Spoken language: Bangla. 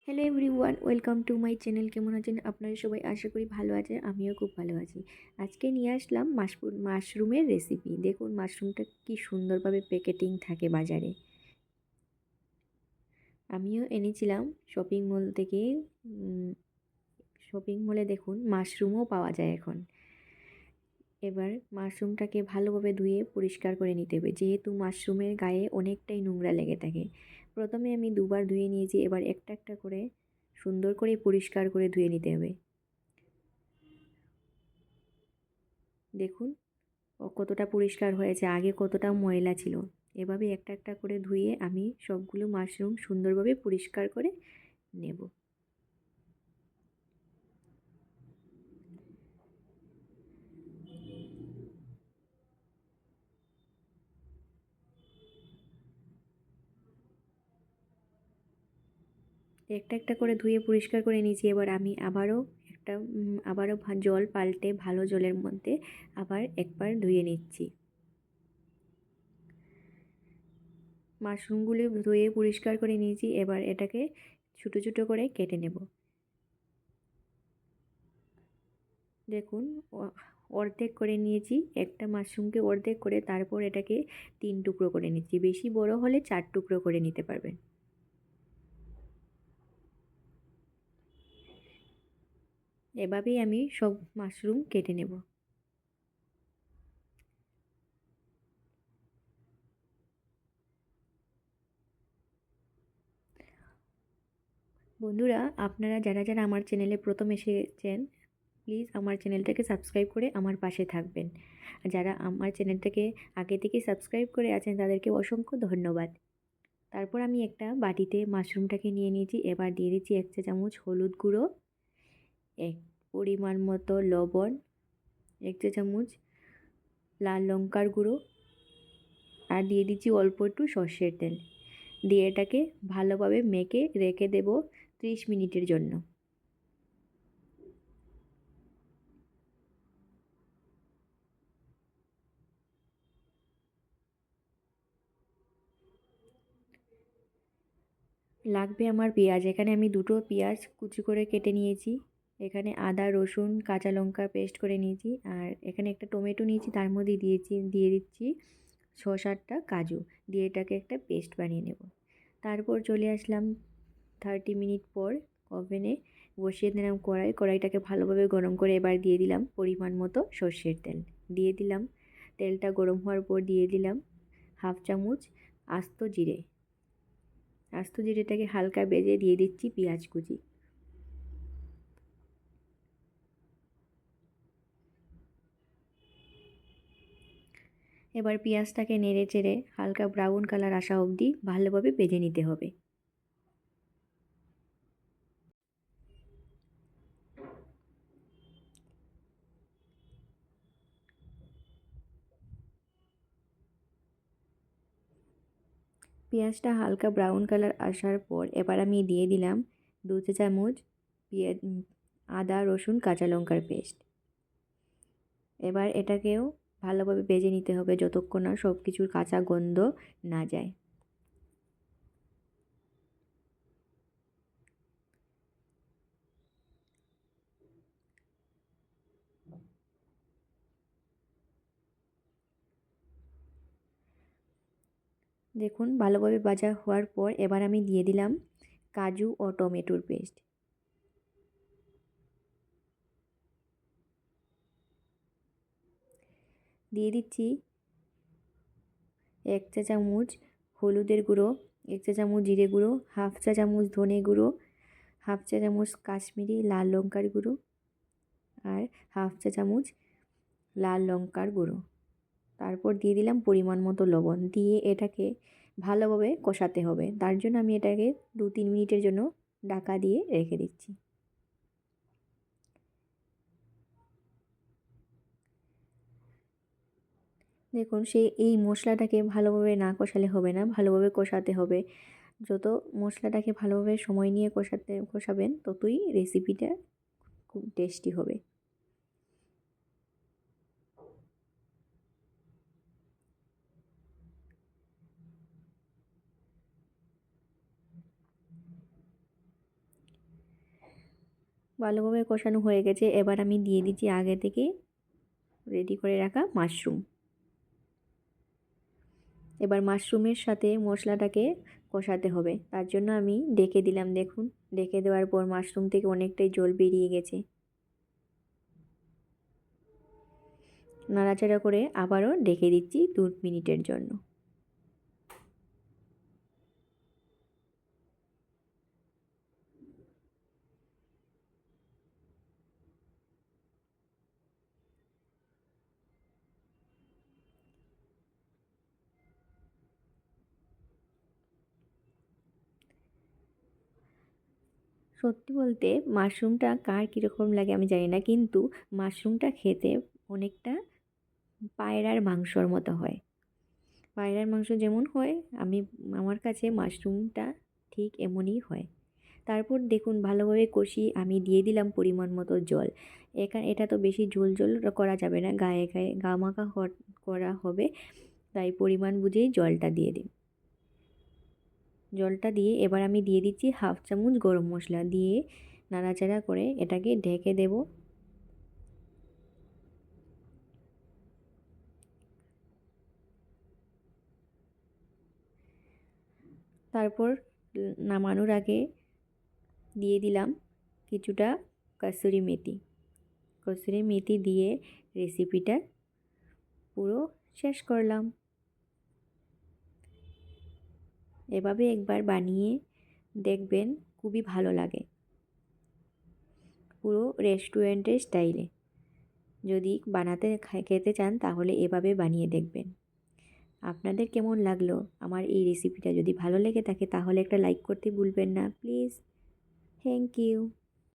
Hello everyone, welcome to my channel. কেমন আছেন আপনারা সবাই? আশা করি ভালো আছেন, আমিও খুব ভালো আছি। আজকে নিয়ে আসলাম মাশরুমের রেসিপি। দেখুন মাশরুমটা কি সুন্দরভাবে প্যাকেটিং থাকে বাজারে। আমিও এনেছিলাম শপিং মল থেকে। শপিং মলে দেখুন মাশরুমও পাওয়া যায় এখন। এবার মাশরুমটাকে ভালোভাবে ধুয়ে পরিষ্কার করে নিতে হবে, যেহেতু মাশরুমের গায়ে অনেকটাই নোংরা লেগে থাকে। প্রথমে আমি দুবার ধুয়ে নিয়েছি, এবার একটা একটা করে সুন্দর করে পরিষ্কার করে ধুয়ে নিতে হবে। দেখুন কতটা পরিষ্কার হয়েছে, আগে কতটা ময়লা ছিল। এভাবে একটা একটা করে ধুয়ে আমি সবগুলো মাশরুম সুন্দরভাবে পরিষ্কার করে নেব। একটা একটা করে ধুয়ে পরিষ্কার করে নিয়েছি। এবার আমি আবারও জল পাল্টে ভালো জলের মধ্যে আবার একবার ধুয়ে নিচ্ছি। মাশরুমগুলো ধুয়ে পরিষ্কার করে নিয়েছি, এবার এটাকে ছোটো ছোটো করে কেটে নেব। দেখুন অর্ধেক করে নিয়েছি, একটা মাশরুমকে অর্ধেক করে, তারপর এটাকে 3 টুকরো করে নিচ্ছি। বেশি বড় হলে 4 টুকরো করে নিতে পারবেন। এভাবেই আমি সব মাশরুম কেটে নেব। বন্ধুরা, আপনারা যারা যারা আমার চ্যানেলে প্রথম এসেছেন, প্লিজ আমার চ্যানেলটাকে সাবস্ক্রাইব করে আমার পাশে থাকবেন। আর যারা আমার চ্যানেলটাকে আগে থেকে সাবস্ক্রাইব করে আছেন তাদেরকে অসংখ্য ধন্যবাদ। তারপর আমি একটা বাটিতে মাশরুমটাকে নিয়ে নিয়েছি। এবার দিয়ে দিচ্ছি 1 চা চামচ হলুদ গুঁড়ো, এক পরিমাণ মতো লবণ, 1 চা চামচ লাল লঙ্কার গুঁড়ো, আর দিয়ে দিচ্ছি অল্প একটু সর্ষের তেল। দিয়ে এটাকে ভালোভাবে মেখে রেখে দেব 30 মিনিটের জন্য। লাগবে আমার পেঁয়াজ। এখানে আমি 2টো পেঁয়াজ কুচি করে কেটে নিয়েছি। এখানে আদা রসুন কাঁচা লঙ্কা পেস্ট করে নিয়েছি। আর এখানে একটা টমেটো নিয়েছি, তার মধ্যে দিয়ে দিচ্ছি 6-7টা কাজু। দিয়ে এটাকে একটা পেস্ট বানিয়ে নেব। তারপর চলে আসলাম 30 মিনিট পর ওভেনে, বসিয়ে দিলাম কড়াইটাকে ভালোভাবে গরম করে এবার দিয়ে দিলাম পরিমাণ মতো সর্ষের তেল। দিয়ে দিলাম, তেলটা গরম হওয়ার পর দিয়ে দিলাম 1/2 চামচ আস্ত জিরে। আস্ত জিরেটাকে হালকা ভেজে দিয়ে দিচ্ছি পেঁয়াজ কুচি। এবার পেঁয়াজটাকে নেড়ে চেড়ে হালকা ব্রাউন কালার আসা অবধি ভালোভাবে ভেজে নিতে হবে। পেঁয়াজটা হালকা ব্রাউন কালার আসার পর এবার আমি দিয়ে দিলাম 2 চা চামচ পেঁয়াজ আদা রসুন কাঁচা লঙ্কার পেস্ট। এবার এটাকেও ভালোভাবে ভেজে নিতে হবে যতক্ষণ না সব কিছুর কাঁচা গন্ধ না যায়। দেখুন ভালোভাবে ভাজা হওয়ার পর এবার আমি দিয়ে দিলাম কাজু ও টমেটোর পেস্ট। দিয়ে দিচ্ছি 1 চা চামচ হলুদের গুঁড়ো, 1 চা চামচ জিরে গুঁড়ো, 1/2 চা চামচ ধনে গুঁড়ো, 1/2 চা চামচ কাশ্মীরি লাল লঙ্কার গুঁড়ো, আর 1/2 চা চামচ লাল লঙ্কার গুঁড়ো। তারপর দিয়ে দিলাম পরিমাণ মতো লবণ। দিয়ে এটাকে ভালোভাবে কষাতে হবে। তার জন্য আমি এটাকে 2-3 মিনিটের জন্য ঢাকা দিয়ে রেখে দিচ্ছি। দেখুন এই মশলাটাকে ভালোভাবে না কষালে হবে না, ভালোভাবে কষাতে হবে। যত মশলাটাকে ভালোভাবে সময় নিয়ে কষাবেন ততই রেসিপিটা খুব টেস্টি হবে। ভালোভাবে কষানো হয়ে গেছে। এবার আমি দিয়ে দিচ্ছি আগে থেকে রেডি করে রাখা মাশরুম। এবার মাশরুমের সাথে মশলাটাকে কষাতে হবে, তার জন্য আমি ঢেকে দিলাম। দেখুন, ঢেকে দেওয়ার পর মাশরুম থেকে অনেকটাই জল বেরিয়ে গেছে। নাড়াচাড়া করে আবারও ঢেকে দিচ্ছি 2 মিনিটের জন্য। সত্যি বলতে মাশরুমটা কার কীরকম লাগে আমি জানি না, কিন্তু মাশরুমটা খেতে অনেকটা পায়রার মাংসর মতো হয়। পায়রার মাংস যেমন হয়, আমার কাছে মাশরুমটা ঠিক এমনই হয়। তারপর দেখুন ভালোভাবে কষিয়ে আমি দিয়ে দিলাম পরিমাণ মতো জল। এটা তো বেশি ঝোল ঝোল করা যাবে না, গায়ে গায়ে গামাখা করা হবে, তাই পরিমাণ বুঝেই জলটা দিয়ে দিন। জলটা দিয়ে এবার আমি দিয়ে দিচ্ছি 1/2 চামচ গরম মশলা, দিয়ে নাড়াচাড়া করে এটাকে ঢেকে দেব। তারপর নামানোর আগে দিয়ে দিলাম কিছুটা কসুরি মেথি। কসুরি মেথি দিয়ে রেসিপিটা পুরো শেষ করলাম। এভাবে একবার বানিয়ে দেখবেন, খুবই ভালো লাগে, পুরো রেস্টুরেন্টের স্টাইলে। যদি বানাতে খেতে চান তাহলে এভাবে বানিয়ে দেখবেন। আপনাদের কেমন লাগলো আমার এই রেসিপিটা? যদি ভালো লেগে থাকে তাহলে একটা লাইক করতে ভুলবেন না প্লিজ। Thank you.